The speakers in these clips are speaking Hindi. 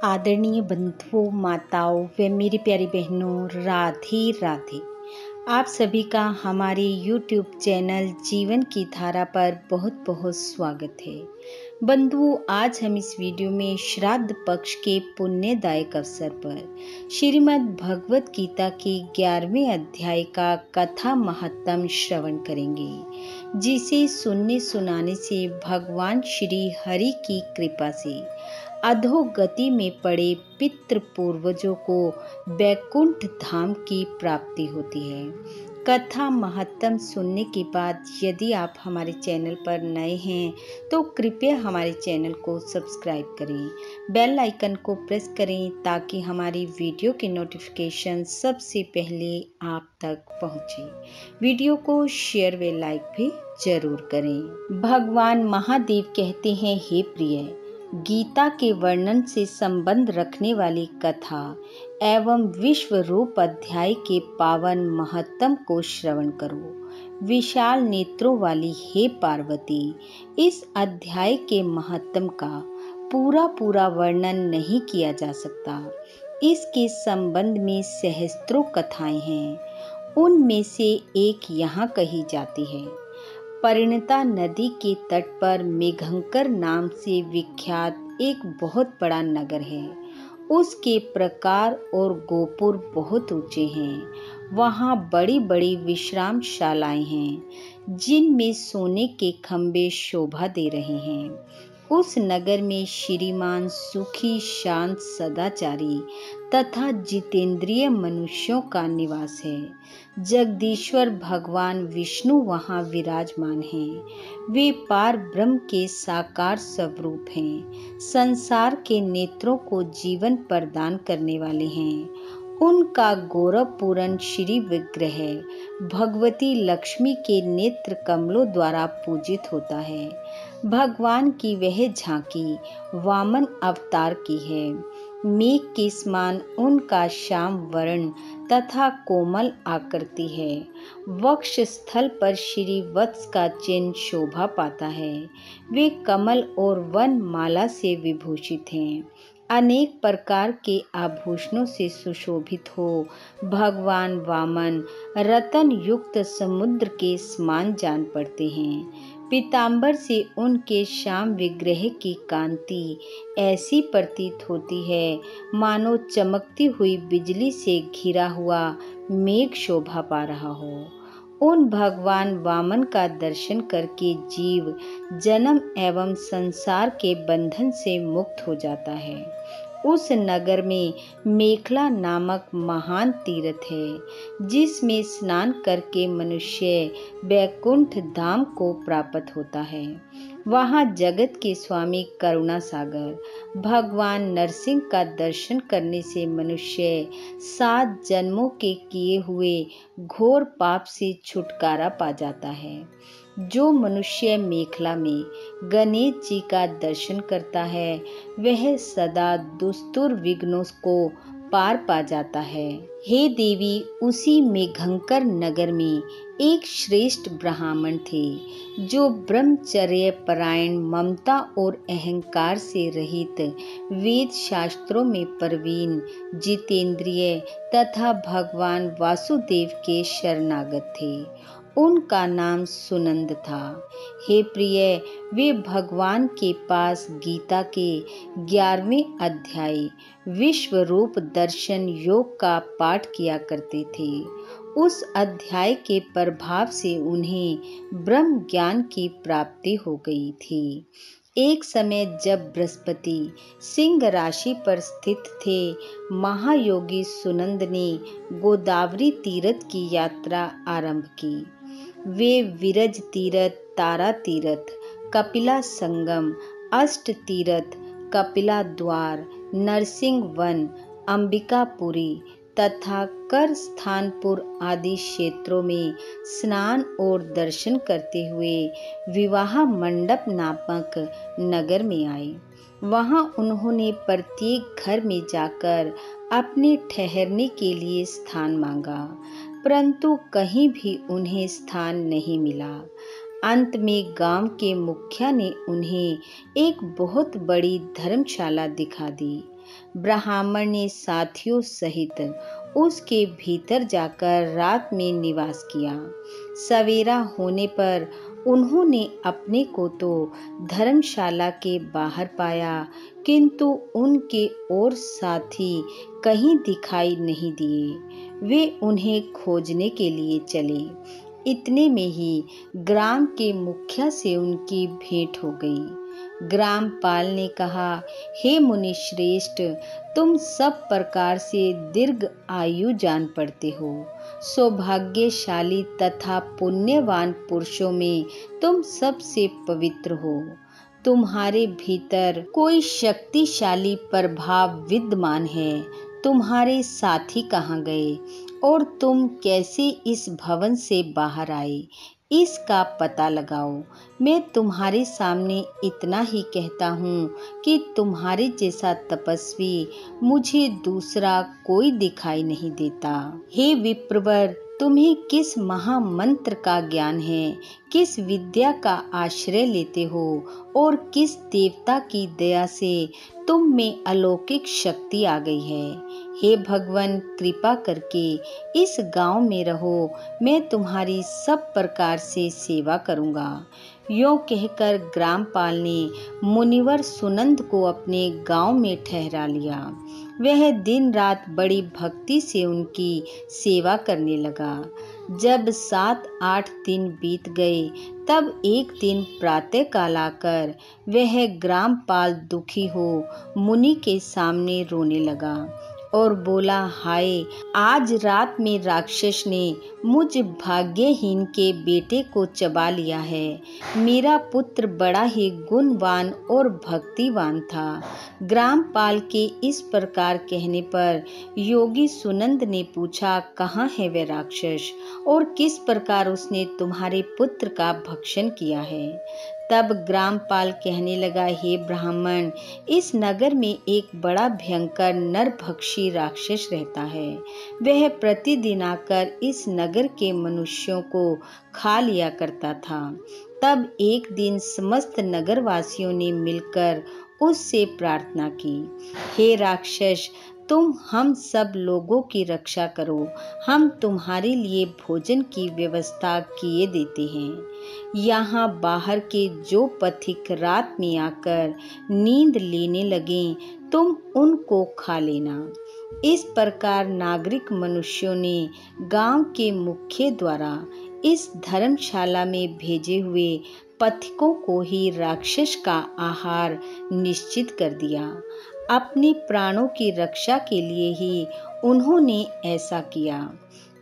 आदरणीय बंधुओं, माताओं व मेरी प्यारी बहनों, राधे राधे। आप सभी का हमारे YouTube चैनल जीवन की धारा पर बहुत बहुत स्वागत है। बंधुओं, आज हम इस वीडियो में श्राद्ध पक्ष के पुण्यदायक अवसर पर श्रीमद् भगवत गीता के 11वें अध्याय का कथा महत्तम श्रवण करेंगे, जिसे सुनने सुनाने से भगवान श्री हरि की कृपा से अधोगति में पड़े पितृ पूर्वजों को वैकुंठ धाम की प्राप्ति होती है। कथा महत्तम सुनने के बाद यदि आप हमारे चैनल पर नए हैं तो कृपया हमारे चैनल को सब्सक्राइब करें, बेल आइकन को प्रेस करें ताकि हमारी वीडियो के नोटिफिकेशन सबसे पहले आप तक पहुंचे। वीडियो को शेयर व लाइक भी जरूर करें। भगवान महादेव कहते हैं, हे प्रिय, गीता के वर्णन से संबंध रखने वाली कथा एवं विश्व रूप अध्याय के पावन महत्तम को श्रवण करो। विशाल नेत्रों वाली हे पार्वती, इस अध्याय के महत्तम का पूरा वर्णन नहीं किया जा सकता। इसके संबंध में सहस्त्रों कथाएं हैं। उनमें से एक यहाँ कही जाती है। परिणता नदी के तट पर मेघंकर नाम से विख्यात एक बहुत बड़ा नगर है। उसके प्रकार और गोपुर बहुत ऊंचे हैं। वहाँ बड़ी बड़ी विश्रामशालाएं हैं, जिनमें सोने के खंभे शोभा दे रहे हैं। उस नगर में श्रीमान सुखी, शांत, सदाचारी तथा जितेंद्रिय मनुष्यों का निवास है। जगदीश्वर भगवान विष्णु वहाँ विराजमान हैं। वे पार ब्रह्म के साकार स्वरूप हैं। संसार के नेत्रों को जीवन प्रदान करने वाले हैं। उनका गौरवपूर्ण श्री विग्रह भगवती लक्ष्मी के नेत्र कमलों द्वारा पूजित होता है। भगवान की वह झांकी वामन अवतार की है। मेघ के समान उनका श्याम वर्ण तथा कोमल आकृति है। वक्ष स्थल पर श्री वत्स का चिन्ह शोभा पाता है। वे कमल और वन माला से विभूषित हैं। अनेक प्रकार के आभूषणों से सुशोभित हो भगवान वामन रतन युक्त समुद्र के समान जान पड़ते हैं। पीतांबर से उनके श्याम विग्रह की कांति ऐसी प्रतीत होती है मानो चमकती हुई बिजली से घिरा हुआ मेघ शोभा पा रहा हो। उन भगवान वामन का दर्शन करके जीव जन्म एवं संसार के बंधन से मुक्त हो जाता है। उस नगर में मेखला नामक महान तीर्थ है, जिसमें स्नान करके मनुष्य वैकुंठ धाम को प्राप्त होता है। वहाँ जगत के स्वामी करुणा सागर भगवान नरसिंह का दर्शन करने से मनुष्य 7 जन्मों के किए हुए घोर पाप से छुटकारा पा जाता है। जो मनुष्य मेखला में गणेश जी का दर्शन करता है, वह सदा दुस्तुर विघ्नों को पार पा जाता है। हे देवी, उसी मेघंकर नगर में एक श्रेष्ठ ब्राह्मण थे, जो ब्रह्मचर्य परायण, ममता और अहंकार से रहित, वेद शास्त्रों में प्रवीण, जितेंद्रिय तथा भगवान वासुदेव के शरणागत थे। उनका नाम सुनंद था। हे प्रिय, वे भगवान के पास गीता के 11वें अध्याय विश्व रूप दर्शन योग का पाठ किया करते थे। उस अध्याय के प्रभाव से उन्हें ब्रह्म ज्ञान की प्राप्ति हो गई थी। एक समय जब बृहस्पति सिंह राशि पर स्थित थे, महायोगी सुनंद ने गोदावरी तीर्थ की यात्रा आरंभ की। वे विरज तीर्थ, तारा तीर्थ, कपिला संगम, अष्ट तीर्थ, कपिला द्वार, नरसिंह वन, अंबिकापुरी तथा कर स्थानपुर आदि क्षेत्रों में स्नान और दर्शन करते हुए विवाह मंडप नामक नगर में आए। वहां उन्होंने प्रत्येक घर में जाकर अपने ठहरने के लिए स्थान मांगा, परंतु कहीं भी उन्हें स्थान नहीं मिला। अंत में गांव के मुखिया ने उन्हें एक बहुत बड़ी धर्मशाला दिखा दी। ब्राह्मण ने साथियों सहित उसके भीतर जाकर रात में निवास किया। सवेरा होने पर उन्होंने अपने को तो धर्मशाला के बाहर पाया, किंतु उनके और साथी कहीं दिखाई नहीं दिए। वे उन्हें खोजने के लिए चले। इतने में ही ग्राम के मुखिया से उनकी भेंट हो गई। ग्रामपाल ने कहा, हे मुनि श्रेष्ठ, तुम सब प्रकार से दीर्घ आयु जान पड़ते हो। सौभाग्यशाली तथा पुण्यवान पुरुषों में तुम सबसे पवित्र हो। तुम्हारे भीतर कोई शक्तिशाली प्रभाव विद्यमान है। तुम्हारे साथी कहाँ गए और तुम कैसे इस भवन से बाहर आए, इसका पता लगाओ। मैं तुम्हारे सामने इतना ही कहता हूँ कि तुम्हारे जैसा तपस्वी मुझे दूसरा कोई दिखाई नहीं देता। हे विप्रवर, तुम्हें किस महामंत्र का ज्ञान है, किस विद्या का आश्रय लेते हो और किस देवता की दया से तुम में अलौकिक शक्ति आ गई है। हे भगवान, कृपा करके इस गांव में रहो, मैं तुम्हारी सब प्रकार से सेवा करूंगा। यों कहकर ग्रामपाल ने मुनिवर सुनंद को अपने गांव में ठहरा लिया। वह दिन रात बड़ी भक्ति से उनकी सेवा करने लगा। जब 7-8 दिन बीत गए, तब एक दिन प्रातःकाल आकर वह ग्रामपाल दुखी हो मुनि के सामने रोने लगा और बोला, हाय, आज रात में राक्षस ने मुझ भाग्यहीन के बेटे को चबा लिया है। मेरा पुत्र बड़ा ही गुणवान और भक्तिवान था। ग्रामपाल के इस प्रकार कहने पर योगी सुनंद ने पूछा, कहाँ है वह राक्षस और किस प्रकार उसने तुम्हारे पुत्र का भक्षण किया है। तब ग्रामपाल कहने लगा, हे ब्राह्मण, इस नगर में एक बड़ा भयंकर नरभक्षी राक्षस रहता है। वह प्रतिदिन आकर इस नगर के मनुष्यों को खा लिया करता था। तब एक दिन समस्त नगरवासियों ने मिलकर उससे प्रार्थना की, हे राक्षस, तुम हम सब लोगों की रक्षा करो, हम तुम्हारे लिए भोजन की व्यवस्था किए देते हैं। यहाँ बाहर के जो पथिक रात में आकर नींद लेने लगे, तुम उनको खा लेना। इस प्रकार नागरिक मनुष्यों ने गांव के मुखिया द्वारा इस धर्मशाला में भेजे हुए पथिकों को ही राक्षस का आहार निश्चित कर दिया। अपने प्राणों की रक्षा के लिए ही उन्होंने ऐसा किया।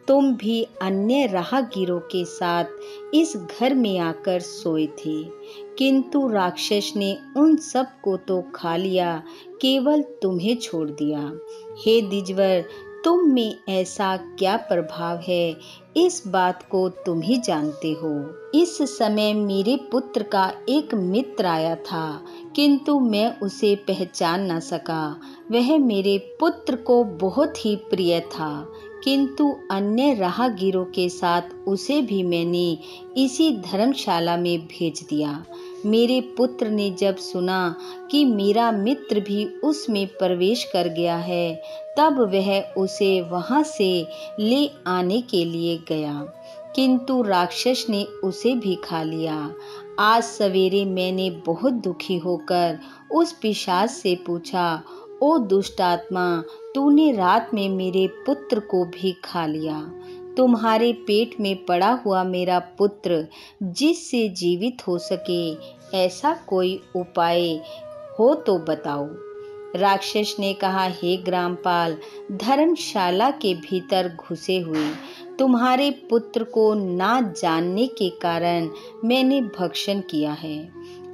तुम भी अन्य राहगीरों के साथ इस घर में आकर सोए थे, किंतु राक्षस ने उन सब को तो खा लिया, केवल तुम्हें छोड़ दिया। हे द्विजवर, तुम में ऐसा क्या प्रभाव है, इस बात को तुम ही जानते हो। इस समय मेरे पुत्र का एक मित्र आया था, किंतु मैं उसे पहचान न सका। वह मेरे पुत्र को बहुत ही प्रिय था, किंतु अन्य राहगीरों के साथ उसे भी मैंने इसी धर्मशाला में भेज दिया। मेरे पुत्र ने जब सुना कि मेरा मित्र भी उसमें प्रवेश कर गया है, तब वह उसे वहां से ले आने के लिए गया, किंतु राक्षस ने उसे भी खा लिया। आज सवेरे मैंने बहुत दुखी होकर उस पिशाच से पूछा, ओ दुष्ट आत्मा, तूने रात में मेरे पुत्र को भी खा लिया। तुम्हारे पेट में पड़ा हुआ मेरा पुत्र जिससे जीवित हो सके, ऐसा कोई उपाय हो तो बताओ। राक्षस ने कहा, हे ग्रामपाल, धर्मशाला के भीतर घुसे हुए तुम्हारे पुत्र को ना जानने के कारण मैंने भक्षण किया है।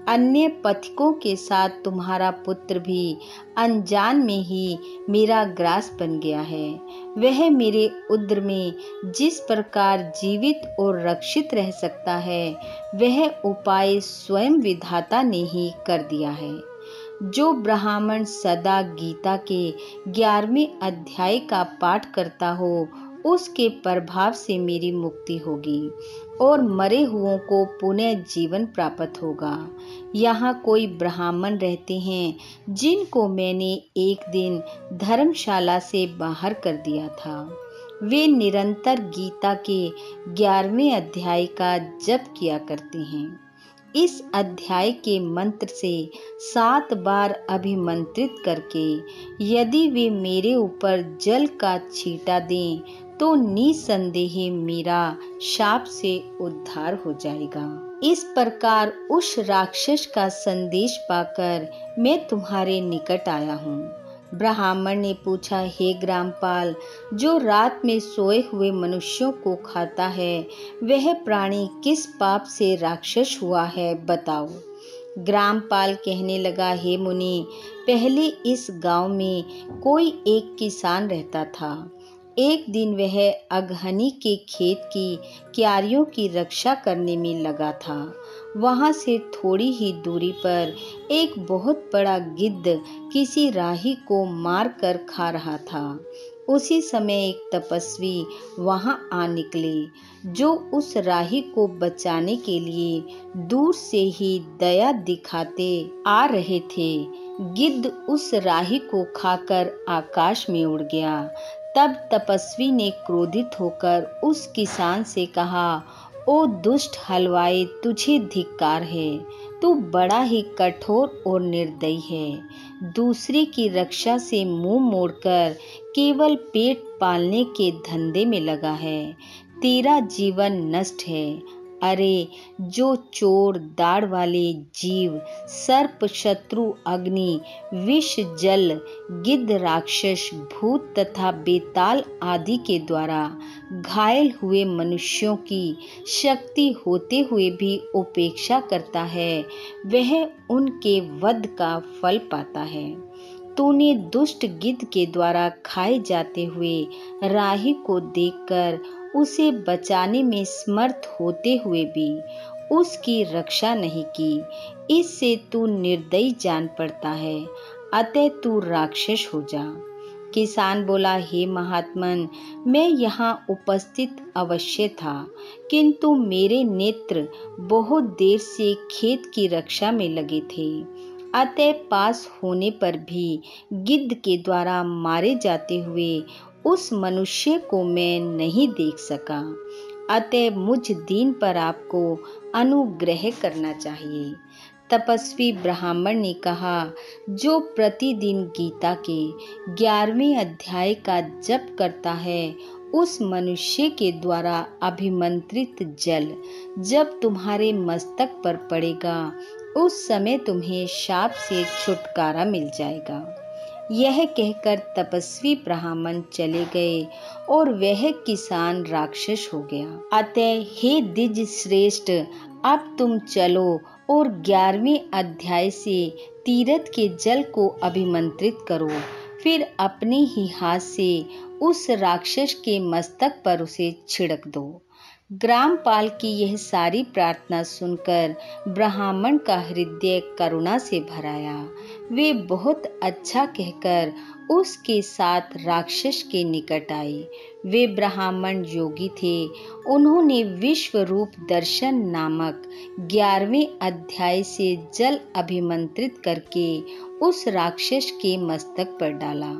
अन्य पथिकों के साथ तुम्हारा पुत्र भी अनजान में ही मेरा ग्रास बन गया है। वह मेरे उदर में जिस प्रकार जीवित और रक्षित रह सकता है, वह उपाय स्वयं विधाता ने ही कर दिया है। जो ब्राह्मण सदा गीता के 11वें अध्याय का पाठ करता हो, उसके प्रभाव से मेरी मुक्ति होगी। और मरे हुओं को पुनः जीवन प्राप्त होगा। यहाँ कोई ब्राह्मण रहते हैं जिनको मैंने एक दिन धर्मशाला से बाहर कर दिया था। वे निरंतर गीता के 11वें अध्याय का जप किया करते हैं। इस अध्याय के मंत्र से 7 बार अभिमंत्रित करके यदि वे मेरे ऊपर जल का छींटा दें तो निसंदेह मेरा शाप से उद्धार हो जाएगा। इस प्रकार उस राक्षस का संदेश पाकर मैं तुम्हारे निकट आया हूँ। ब्राह्मण ने पूछा, हे ग्रामपाल, जो रात में सोए हुए मनुष्यों को खाता है वह प्राणी किस पाप से राक्षस हुआ है, बताओ। ग्रामपाल कहने लगा, हे मुनि, पहले इस गांव में कोई एक किसान रहता था। एक दिन वह अगहनी के खेत की क्यारियों की रक्षा करने में लगा था। वहां से थोड़ी ही दूरी पर एक बहुत बड़ा गिद्ध किसी राही को मार कर खा रहा था। उसी समय एक तपस्वी वहां आ निकले, जो उस राही को बचाने के लिए दूर से ही दया दिखाते आ रहे थे। गिद्ध उस राही को खाकर आकाश में उड़ गया। तब तपस्वी ने क्रोधित होकर उस किसान से कहा, ओ दुष्ट हलवाई, तुझे धिक्कार है। तू बड़ा ही कठोर और निर्दयी है। दूसरे की रक्षा से मुंह मोड़कर केवल पेट पालने के धंधे में लगा है। तेरा जीवन नष्ट है। अरे, जो चोर, दाढ़ वाले जीव, सर्प, शत्रु, अग्नि, विष, जल, गिद्ध, राक्षस, भूत तथा बेताल आदि के द्वारा घायल हुए मनुष्यों की शक्ति होते हुए भी उपेक्षा करता है, वह उनके वध का फल पाता है। तूने दुष्ट गिद्ध के द्वारा खाए जाते हुए राही को देखकर उसे बचाने में समर्थ होते हुए भी उसकी रक्षा नहीं की। इससे तू निर्दयी जान पड़ता है। अतः तू राक्षस हो जा। किसान बोला, हे महात्मन, मैं यहाँ उपस्थित अवश्य था, किंतु मेरे नेत्र बहुत देर से खेत की रक्षा में लगे थे। अतः पास होने पर भी गिद्ध के द्वारा मारे जाते हुए उस मनुष्य को मैं नहीं देख सका। अतः मुझ दीन पर आपको अनुग्रह करना चाहिए। तपस्वी ब्राह्मण ने कहा, जो प्रतिदिन गीता के 11वें अध्याय का जप करता है, उस मनुष्य के द्वारा अभिमंत्रित जल जब तुम्हारे मस्तक पर पड़ेगा, उस समय तुम्हें शाप से छुटकारा मिल जाएगा। यह कहकर तपस्वी ब्राह्मण चले गए और वह किसान राक्षस हो गया। अतः हे द्विज श्रेष्ठ, अब तुम चलो और 11वें अध्याय से तीर्थ के जल को अभिमंत्रित करो। फिर अपने ही हाथ से उस राक्षस के मस्तक पर उसे छिड़क दो। ग्रामपाल की यह सारी प्रार्थना सुनकर ब्राह्मण का हृदय करुणा से भर आया। वे बहुत अच्छा कहकर उसके साथ राक्षस के निकट आए। वे ब्राह्मण योगी थे। उन्होंने विश्व रूप दर्शन नामक 11वें अध्याय से जल अभिमंत्रित करके उस राक्षस के मस्तक पर डाला।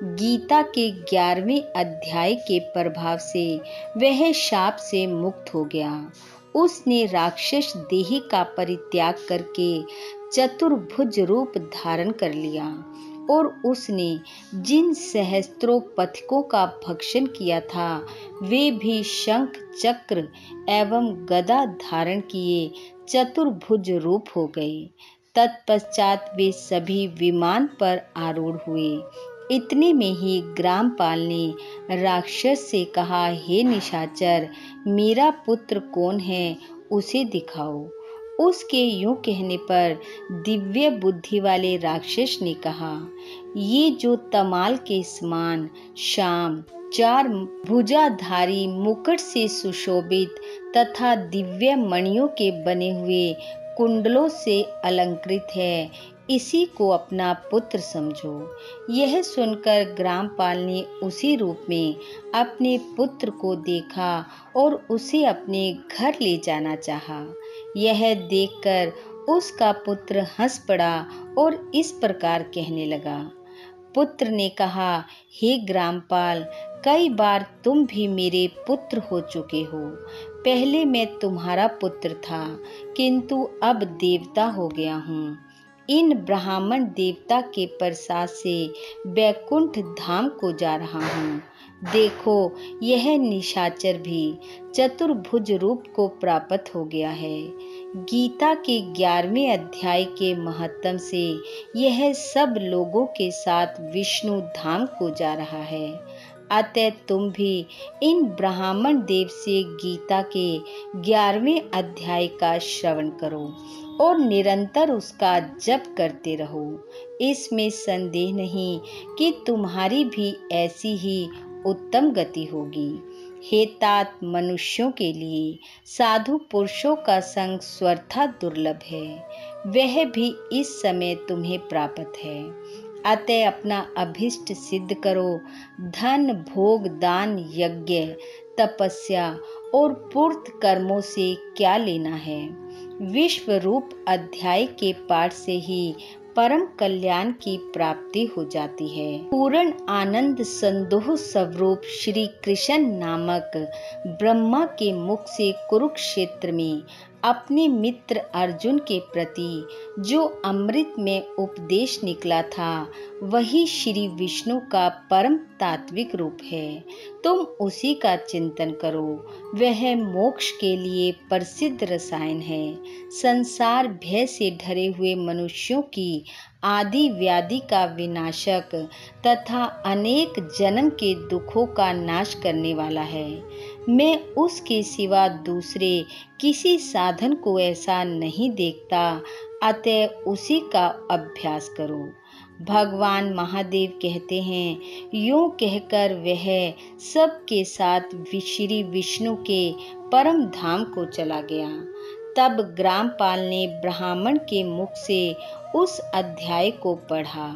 गीता के 11वें अध्याय के प्रभाव से वह शाप से मुक्त हो गया। उसने राक्षस देह का परित्याग करके चतुर्भुज रूप धारण कर लिया और उसने जिन सहस्त्रों पथिकों का भक्षण किया था, वे भी शंख, चक्र एवं गदा धारण किए चतुर्भुज रूप हो गए। तत्पश्चात वे सभी विमान पर आरूढ़ हुए। इतने में ही ग्रामपाल ने राक्षस से कहा, हे निशाचर, मेरा पुत्र कौन है, उसे दिखाओ। उसके यूं कहने पर दिव्य बुद्धि वाले राक्षस ने कहा, ये जो तमाल के समान श्याम, 4 भुजाधारी, मुकुट से सुशोभित तथा दिव्य मणियों के बने हुए कुंडलों से अलंकृत है, इसी को अपना पुत्र समझो। यह सुनकर ग्रामपाल ने उसी रूप में अपने पुत्र को देखा और उसे अपने घर ले जाना चाहा। यह देखकर उसका पुत्र हंस पड़ा और इस प्रकार कहने लगा। पुत्र ने कहा, हे ग्रामपाल, कई बार तुम भी मेरे पुत्र हो चुके हो। पहले मैं तुम्हारा पुत्र था, किंतु अब देवता हो गया हूँ। इन ब्राह्मण देवता के प्रसाद से बैकुंठ धाम को जा रहा हूँ। देखो, यह निशाचर भी चतुर्भुज रूप को प्राप्त हो गया है। गीता के 11वें अध्याय के महत्व से यह सब लोगों के साथ विष्णु धाम को जा रहा है। अतः तुम भी इन ब्राह्मण देव से गीता के 11वें अध्याय का श्रवण करो और निरंतर उसका जप करते रहो। इसमें संदेह नहीं कि तुम्हारी भी ऐसी ही उत्तम गति होगी। हे तात, मनुष्यों के लिए साधु पुरुषों का संग स्वर्था दुर्लभ है, वह भी इस समय तुम्हें प्राप्त है। अतः अपना अभिष्ट सिद्ध करो। धन, भोग, दान, यज्ञ, तपस्या और पूर्त कर्मों से क्या लेना है। विश्व रूप अध्याय के पाठ से ही परम कल्याण की प्राप्ति हो जाती है। पूर्ण आनंद संदोह स्वरूप श्री कृष्ण नामक ब्रह्मा के मुख से कुरुक्षेत्र में अपने मित्र अर्जुन के प्रति जो अमृत में उपदेश निकला था, वही श्री विष्णु का परम तात्विक रूप है। तुम उसी का चिंतन करो। वह मोक्ष के लिए प्रसिद्ध रसायन है। संसार भय से डरे हुए मनुष्यों की आदि व्याधि का विनाशक तथा अनेक जन्म के दुखों का नाश करने वाला है। मैं उसके सिवा दूसरे किसी साधन को ऐसा नहीं देखता, अतः उसी का अभ्यास करो। भगवान महादेव कहते हैं, यूं कहकर वह सबके साथ श्री विष्णु के परम धाम को चला गया। तब ग्रामपाल ने ब्राह्मण के मुख से उस अध्याय को पढ़ा।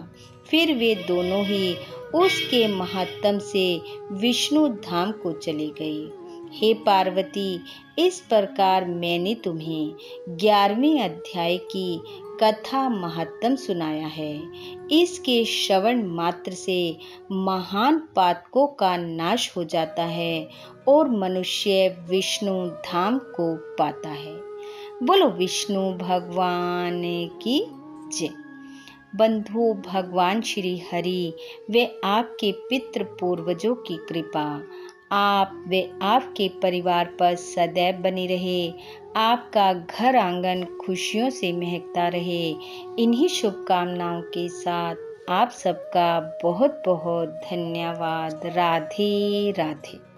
फिर वे दोनों ही उसके महात्म से विष्णु धाम को चले गए। हे पार्वती, इस प्रकार मैंने तुम्हें 11वें अध्याय की कथा महत्तम सुनाया है। इसके श्रवण मात्र से महान पातकों का नाश हो जाता है और मनुष्य विष्णु धाम को पाता है। बोलो विष्णु भगवान की जय। बंधु, भगवान श्री हरि व आपके पितृ पूर्वजों की कृपा आप व आपके परिवार पर सदैव बनी रहे। आपका घर आंगन खुशियों से महकता रहे। इन्हीं शुभकामनाओं के साथ आप सबका बहुत बहुत धन्यवाद। राधे राधे।